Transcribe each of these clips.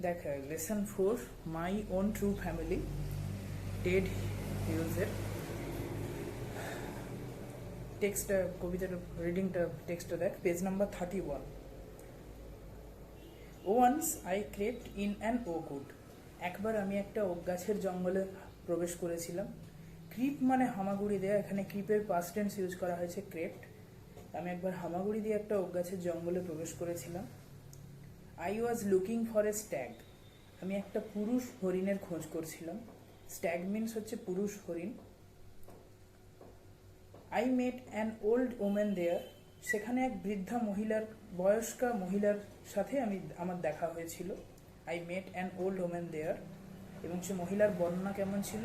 দেখ, lesson 4, my own true family, Ted হিউজের টেক্সটটা, কবিতার রিডিংটা, টেক্সটটা দেখ, page number 31। Once I crept in an oak wood, একবার আমি একটা ওক গাছের জঙ্গলে প্রবেশ করেছিলাম। ক্রিপ মানে হামাগুড়ি দেয়া, এখানে ক্রিপের পাস্ট টেন্স ইউজ করা হয়েছে, ক্রেপ্ট। আমি একবার হামাগুড়ি দিয়ে একটা ওক গাছের জঙ্গলে প্রবেশ করেছিলাম। I was looking for a stag, আমি একটা পুরুষ হরিণের খোঁজ করছিলাম। স্ট্যাগ মিনস হচ্ছে পুরুষ হরিণ। I met an old women there, সেখানে এক বৃদ্ধা মহিলার, বয়স্কা মহিলার সাথে আমার দেখা হয়েছিল। I met an old women there, এবং সে মহিলার বর্ণনা কেমন ছিল?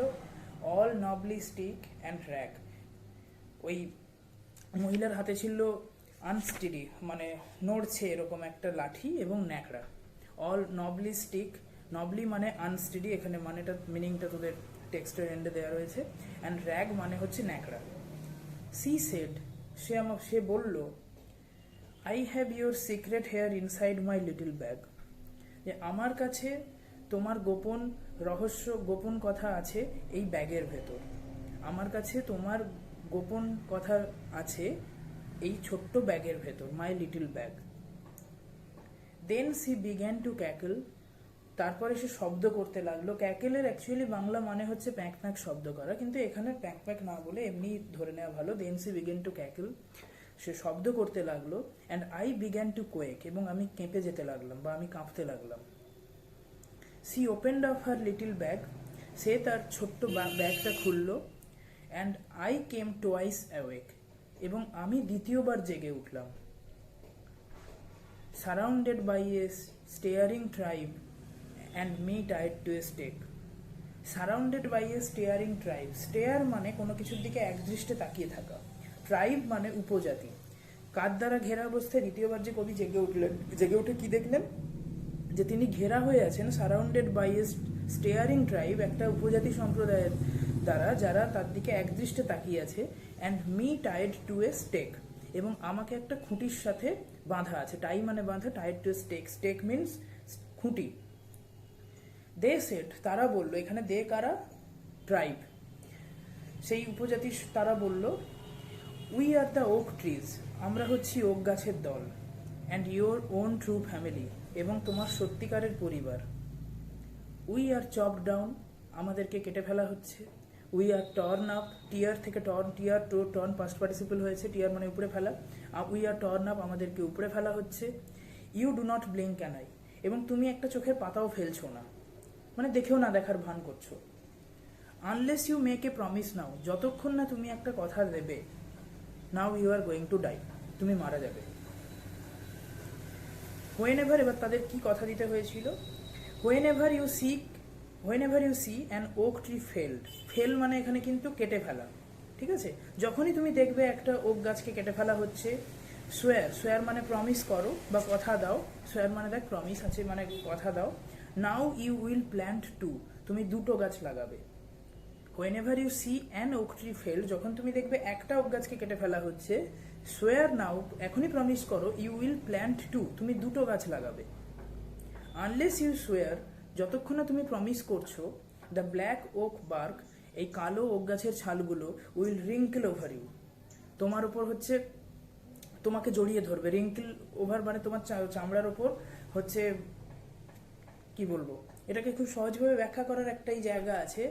All knobbly stick and rag, ওই মহিলার হাতে ছিল আনস্টিডি মানে নড়ছে এরকম একটা লাঠি এবং ন্যাকড়া। অল নবলি স্টিক, নবলি মানে আনস্টিডি, এখানে মানেটা মিনিংটা তোদের টেক্সটের এন্ডে দেওয়া রয়েছে। অ্যান্ড র্যাগ মানে হচ্ছে ন্যাকড়া। সি সেড, সে বলল, I have your secret here inside my little bag, যে আমার কাছে তোমার গোপন রহস্য, গোপন কথা আছে এই ব্যাগের ভেতর। আমার কাছে তোমার গোপন কথা আছে এই ছোট্ট ব্যাগের ভেতর, my little bag. Then she began to cackle, তারপরে সে শব্দ করতে লাগলো। ক্যাকেলের অ্যাকচুয়ালি বাংলা মানে হচ্ছে প্যাঁক প্যাঁক শব্দ করা, কিন্তু এখানে প্যাঁক প্যাঁক না বলে এমনি ধরে নেওয়া ভালো। Then she began to cackle, সে শব্দ করতে লাগলো। And I began to quake, এবং আমি কেঁপে যেতে লাগলাম বা আমি কাঁপতে লাগলাম। She opened up her little bag, সে তার ছোট্ট ব্যাগটা খুলল। And I came twice awake, এবং আমি দ্বিতীয়বার জেগে উঠলাম। Surrounded by a staring tribe and me tied to a stake, surrounded by a staring tribe, stare মানে কোনো কিছুর দিকে একদৃষ্টে তাকিয়ে থাকা, ট্রাইব মানে উপজাতি। কার দ্বারা ঘেরা অবস্থায় দ্বিতীয়বার যে কবি জেগে উঠলেন, জেগে উঠে কি দেখলেন? যে তিনি ঘেরা হয়ে আছেন surrounded by a staring tribe, একটা উপজাতি সম্প্রদায়ের দ্বারা, যারা তার দিকে একদৃষ্টে তাকিয়ে আছে। And me tied to a stake, এবং আমাকে একটা খুঁটির সাথে বাঁধা আছে। টাই মানে বাঁধা, tied to a stake, stake means খুঁটি। দে সেট, তারা বলল, এখানে দে কারা? ট্রাইব, সেই উপজাতি। তারা বলল, we are the oak trees, আমরা হচ্ছি ওক গাছের দল। And your own true family, এবং তোমার সত্যিকারের পরিবার। উই আর চপড ডাউন, আমাদেরকে কেটে ফেলা হচ্ছে। উই আর টর্ন আপ, টিয়ার থেকে টর্ন, টিয়ার টু টর্ন পাস্ট পার্টিসিপল হয়েছে, টিয়ার মানে উপরে ফেলা। উই আর টর্ন আপ, আমাদেরকে উপরে ফেলা হচ্ছে। You do not blink an eye, এবং তুমি একটা চোখের পাতাও ফেলছো না, মানে দেখেও না দেখার ভান করছো। Unless you make a promise now, যতক্ষণ না তুমি একটা কথা দেবে। Now you are going to die, তুমি মারা যাবে। হোয়েন এভার, এবার তাদের কি কথা দিতে হয়েছিল? Whenever you see an oak tree felled, fell মানে এখানে কিন্তু কেটে ফেলা, ঠিক আছে? যখনই তুমি দেখবে একটা ওক গাছকে কেটে ফেলা হচ্ছে। সোয়ার, সোয়ার মানে প্রমিস করো বা কথা দাও। সোয়ার মানে দেখ প্রমিস আছে মানে কথা দাও। Now you will plant two, তুমি দুটো গাছ লাগাবে। Whenever you see an oak tree felled, যখন তুমি দেখবে একটা ওক গাছকে কেটে ফেলা হচ্ছে। সোয়ার নাও, এখনই প্রমিস করো। ইউ উইল প্ল্যান্ট টু, তুমি দুটো গাছ লাগাবে। আনলেস ইউ সোয়ার, যতক্ষণ না তুমি প্রমিস করছো। দ্য ব্ল্যাক ওক বার্ক, এই কালো ওক গাছের ছালগুলো। উইল রিঙ্কেল ওভার ইউ, তোমার উপর হচ্ছে তোমাকে জড়িয়ে ধরবে। রিঙ্কেল ওভার মানে তোমার চামড়ার ওপর হচ্ছে, কি বলবো, এটাকে খুব সহজভাবে ব্যাখ্যা করার একটাই জায়গা আছে।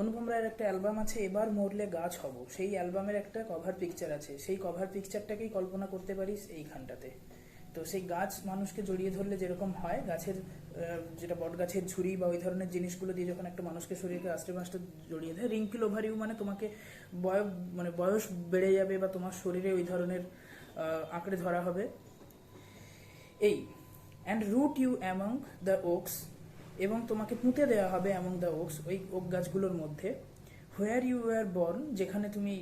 অনুপম রায়ের একটা অ্যালবাম আছে, এবার মরলে গাছ হব, সেই অ্যালবামের একটা কভার পিকচার আছে। সেই কভার পিকচারটাকেই কল্পনা করতে পারিস এইখানটাতে। তো সেই গাছ মানুষকে জড়িয়ে ধরলে যেরকম হয়, গাছের যেটা বট গাছের ঝুড়ি বা ওই ধরনের জিনিসগুলো দিয়ে যখন একটা মানুষকে শরীরকে আস্তে আস্তে জড়িয়ে দেয়। রিঙ্কেল ওভার ইউ মানে তোমাকে বয়স বেড়ে যাবে বা তোমার শরীরে ওই ধরনের আঁকড়ে ধরা হবে। এই and root you among the oaks, এবং তোমাকে পুঁতে দেওয়া হবে অ্যামং দ্য ওকস, ওই ওক গাছগুলোর মধ্যে। হোয়ার ইউ ওয়ার বর্ন, যেখানে তুমি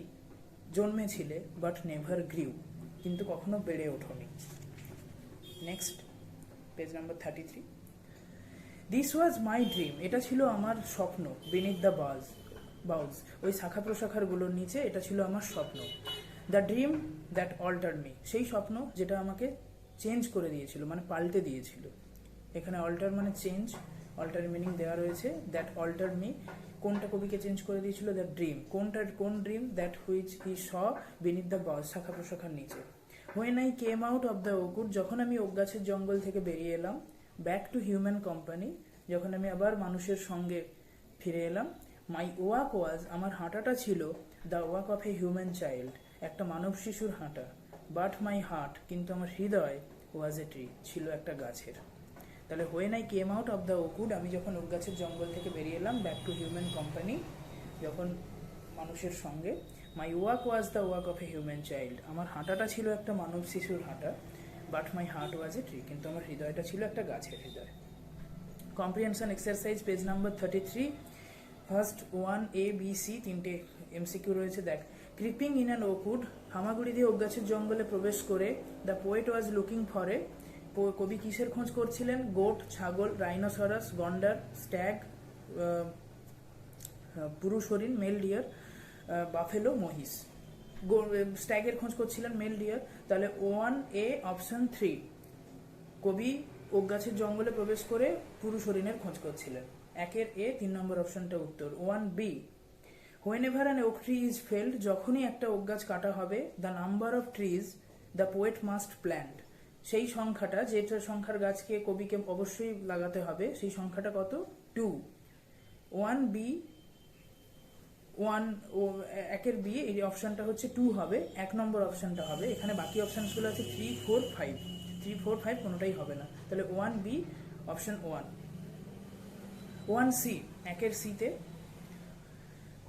জন্মেছিলে। বাট নেভার গ্রিউ, কিন্তু কখনো বেড়ে ওঠোনি। Next, page number 33। This was my dream, এটা ছিল আমার স্বপ্ন। বিনিথ দ্য বাউজ, ওই শাখা প্রশাখারগুলোর নিচে, এটা ছিল আমার স্বপ্ন। The dream that altered me, সেই স্বপ্ন যেটা আমাকে চেঞ্জ করে দিয়েছিল, মানে পাল্টে দিয়েছিল। এখানে অল্টার মানে চেঞ্জ, অল্টার মিনিং দেওয়া রয়েছে। দ্যাট অল্টার মি, কোনটা কবিকে চেঞ্জ করে দিয়েছিল? দ্যাট ড্রিম, কোন dream? That which he saw beneath the bus, শাখা প্রশাখার নিচে। When I came out of the oakwood, যখন আমি ওক গাছের জঙ্গল থেকে বেরিয়ে এলাম। ব্যাক টু হিউম্যান কোম্পানি, যখন আমি আবার মানুষের সঙ্গে ফিরে এলাম। মাই ওয়াক ওয়াজ, আমার হাঁটাটা ছিল the walk of a human child, একটা মানব শিশুর হাঁটা। বাট মাই হার্ট, কিন্তু আমার হৃদয় ওয়াজ এ ট্রি, ছিল একটা গাছের। তাহলে when I came out of the ওকুড, আমি যখন ওক গাছের জঙ্গল থেকে বেরিয়ে এলাম। ব্যাক টু হিউম্যান কোম্পানি, যখন মানুষের সঙ্গে। My walk was the walk of a human child, আমার হাঁটাটা ছিল একটা মানব শিশুর হাঁটা। But my heart was a tree, কিন্তু আমার হৃদয়টা ছিল একটা গাছের হৃদয়। Comprehension exercise page number 33, first 1A B C, তিনটে এমসিকিউ রয়েছে। দেখ, ক্রিপিং ইন অ্যান ওকুড, হামাগুড়ি দিয়ে ওক গাছের জঙ্গলে প্রবেশ করে। The poet was looking for a, কবি কিসের খোঁজ করছিলেন? গোট, ছাগল, রাইনোসরাস, গন্ডার, স্ট্যাগ, পুরুষ হরিণ, মেল ডিয়ার, বাফেলো, মহিষ। স্ট্যাগের খোঁজ করছিলেন, মেল ডিয়ার। তাহলে 1A অপশন 3, কবি ওক গাছের জঙ্গলে প্রবেশ করে পুরুষ হরিণের খোঁজ করছিলেন। 1 এ 3 নম্বর অপশনটা উত্তর। 1B, when ever an oak tree is felt, যখনই একটা ওক গাছ কাটা হবে। The number of trees the poet must plant, সেই সংখ্যাটা, যেটা সংখ্যার গাছকে কবিকে অবশ্যই লাগাতে হবে, সেই সংখ্যাটা কত? 2। 1B, 1 বি, এই অপশনটা হচ্ছে 2 হবে, 1 নম্বর অপশনটা হবে। এখানে বাকি অপশনসগুলো আছে 3, 4, 5, 3, 4, 5 কোনোটাই হবে না। তাহলে 1B অপশন 1। 1C, 1 সিতে,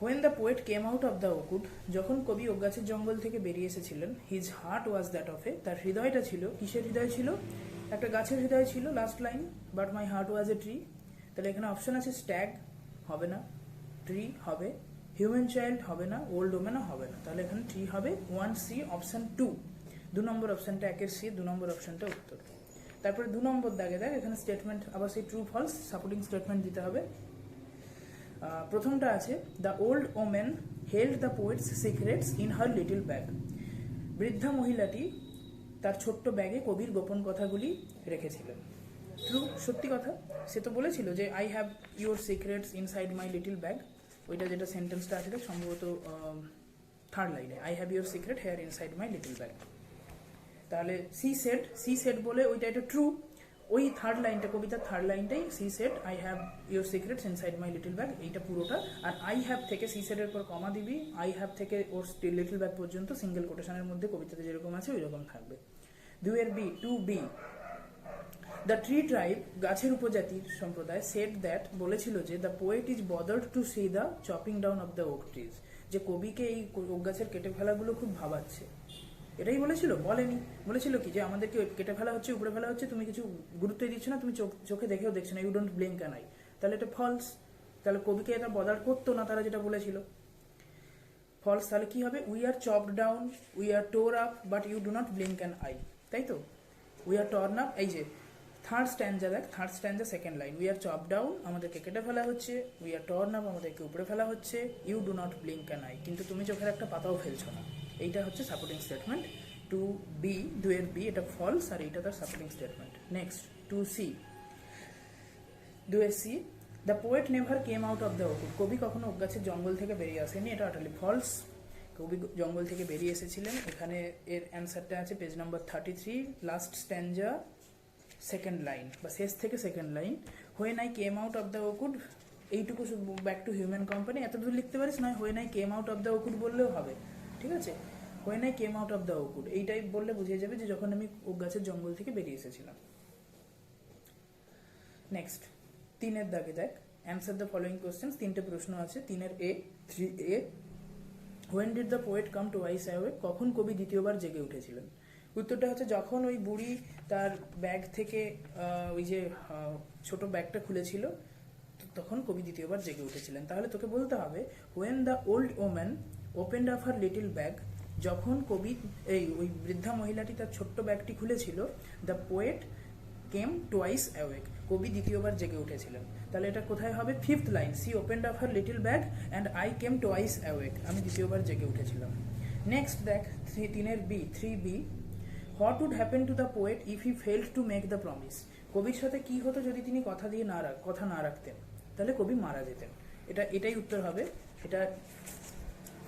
when the poet came out of the oakwood, যখন কবি ওক গাছের জঙ্গল থেকে বেরিয়ে এসেছিলেন। His heart was that of a, তার হৃদয়টা ছিল, কিসের হৃদয় ছিল? একটা গাছের হৃদয় ছিল, last line. But my heart was a tree, তাহলে এখানে অপশন আছে স্ট্যাগ হবে না, ট্রি হবে, হিউম্যান চাইল্ড হবে না, ওল্ড ওমেনও হবে না। তাহলে এখানে ট্রি হবে। 1C অপশন 2, 2 নম্বর অপশনটা, 1 সি 2 নম্বর অপশনটা উত্তর। তারপরে 2 নম্বর দাগে দেখ, এখানে স্টেটমেন্ট আবার সেই ট্রু ফলস সাপোর্টিং স্টেটমেন্ট দিতে হবে। প্রথমটা আছে, the old women held the poet's secrets in her little bag, বৃদ্ধা মহিলাটি তার ছোট্ট ব্যাগে কবির গোপন কথাগুলি রেখেছিলেন। ট্রু, সত্যি কথা। সে তো বলেছিল যে I have your secrets inside my little bag, ওইটা যেটা সেন্টেন্সটা আছে সম্ভবত 3rd লাইনে, I have your secret here inside my little bag. তাহলে সি সেড বলে ওইটা এটা ট্রু। ওই 3rd লাইনটা, কবিতার 3rd লাইনটাই she said I have your secrets inside my little bag, এইটা পুরোটা। আর আই হ্যাভ থেকে সি সেডের পর কমা দিবি, আই হ্যাভ থেকে ওর লিটল ব্যাগ পর্যন্ত সিঙ্গেল কোটেশনের মধ্যে কবিতাতে যেরকম আছে ওই রকম থাকবে। 2B, দ্য ট্রি ট্রাইব, গাছের উপজাতির সম্প্রদায়, সেড দ্যাট, বলেছিল যে the poet is bothered to see the chopping down of the oak trees, যে কবিকে এই ওক গাছের কেটে ফেলাগুলো খুব ভাবাচ্ছে। এটাই বলেছিল? বলেনি। বলেছিল কি যে আমাদেরকে কেটে ফেলা হচ্ছে, উপরে ফেলা হচ্ছে, তুমি কিছু গুরুত্বই দিচ্ছ না, তুমি চোখে দেখেও দেখছো না, you don't blink an eye. তাহলে এটা ফলস। তাহলে কবিকে এটা বদার করতো না তারা যেটা বলেছিল, ফলস। তাহলে কি হবে? We are chopped down, we are tore up, but you do not blink an eye, তাই তো? উই আর টর্ন আপ, এই যে 3rd স্ট্যান্জা দেখ, 3rd স্ট্যান্জা 2nd line, we are chop down, আমাদেরকে কেটে ফেলা হচ্ছে, উই আর টর্ন আপ, আমাদেরকে উপরে ফেলা হচ্ছে, you do not blink an eye, কিন্তু তুমি চোখের একটা পাতাও ফেলছো না। এইটা হচ্ছে সাপোর্টিং স্টেটমেন্ট। 2B, 2 বি, এটা ফলস, আর এইটা তার supporting statement. Next 2C, 2C, the poet never came out of the oakwood, কবি কখনো ওক গাছের জঙ্গল থেকে বেরিয়ে আসেনি, এটা আটালি ফলস। কবি জঙ্গল থেকে বেরিয়ে এসেছিলেন। এখানে এর অ্যান্সারটা আছে page number 33, last স্ট্যান্জা 2nd line, বা শেষ থেকে 2nd line. When I came out of the ওকুড, এইটুকু ব্যাক টু হিউম্যান কোম্পানি, এত দূর লিখতে পারিস, নয় when I came out of the ওকুড বললেও হবে, ঠিক আছে? When I came out of the ওকুড, এইটাই বললে বুঝিয়ে যাবে যে যখন আমি ওক গাছের জঙ্গল থেকে বেরিয়ে এসেছিলাম। নেক্সট 3 দাগে দেখ, অ্যান্সার দ্য ফলোইং কোশ্চেন্স, 3টে প্রশ্ন আছে। 3A, 3A, when did the poet come to eyes awake, কখন কবি দ্বিতীয়বার জেগে উঠেছিলেন? উত্তরটা হচ্ছে যখন ওই বুড়ি তার ব্যাগ থেকে ওই যে ছোট ব্যাগটা খুলেছিল, তখন কবি দ্বিতীয়বার জেগে উঠেছিলেন। তাহলে তোকে বলতে হবে when the old woman opened up her little bag, যখন কবি ওই বৃদ্ধা মহিলাটি তার ছোট্ট ব্যাগটি খুলেছিল, the poet came twice awake, কবি দ্বিতীয়বার জেগে উঠেছিলেন। তাহলে এটা কোথায় হবে? 5th line, she opened up her little bag and I came twice awake, আমি দ্বিতীয়বার জেগে উঠেছিলাম। নেক্সট দেখ 3B, what would happen to the poet if he failed to make the promise, কবির সাথে কি হতো যদি তিনি কথা না রাখতেন? তাহলে কবি মারা যেতেন। এটাই উত্তর হবে। এটা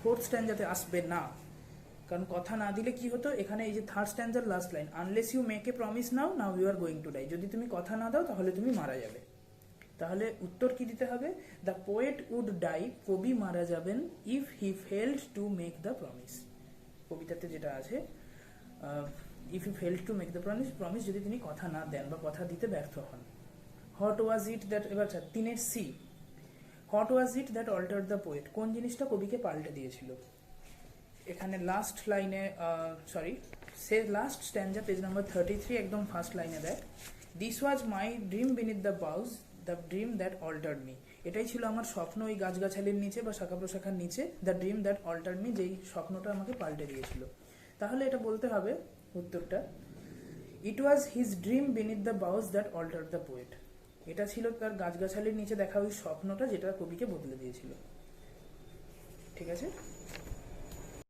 ফোর্থ স্ট্যান্ডাতে আসবে না, কারণ কথা না দিলে কি হতো, এখানে এই যে থার্ড স্ট্যান্ডার last line, unless you make a promise now now you are going to die, যদি তুমি কথা না দাও তাহলে তুমি মারা যাবে। তাহলে উত্তর কি দিতে হবে? দ্য পোয়েট উড ডাই, কবি মারা যাবেন, if he failed to make the promise. কবিতাতে যেটা আছে, if he failed to make the promise, যদি তিনি কথা না দেন বা কথা দিতে ব্যর্থ হন। হোয়াট ওয়াজ ইট দ্যাট, এবার 3-এর C, what was it that altered the poet, কোন জিনিসটা কবিকে পাল্টে দিয়েছিল? এখানে লাস্ট লাইনে, লাস্ট স্ট্যান্ডা পেজ নাম্বার 33 একদম ফার্স্ট লাইনে দেয়, this was my dream beneath the boughs, the dream that altered me, এটাই ছিল আমার স্বপ্ন ওই গাছগাছালির নিচে বা শাখা প্রশাখার নিচে, the dream that altered me, যেই স্বপ্নটা আমাকে পাল্টে দিয়েছিল। তাহলে এটা বলতে হবে উত্তরটা, it was his dream beneath the boughs that altered the poet, এটা ছিল তার গাছগাছালির নিচে দেখা ওই স্বপ্নটা যেটা কবিকে বদলে দিয়েছিল। ঠিক আছে।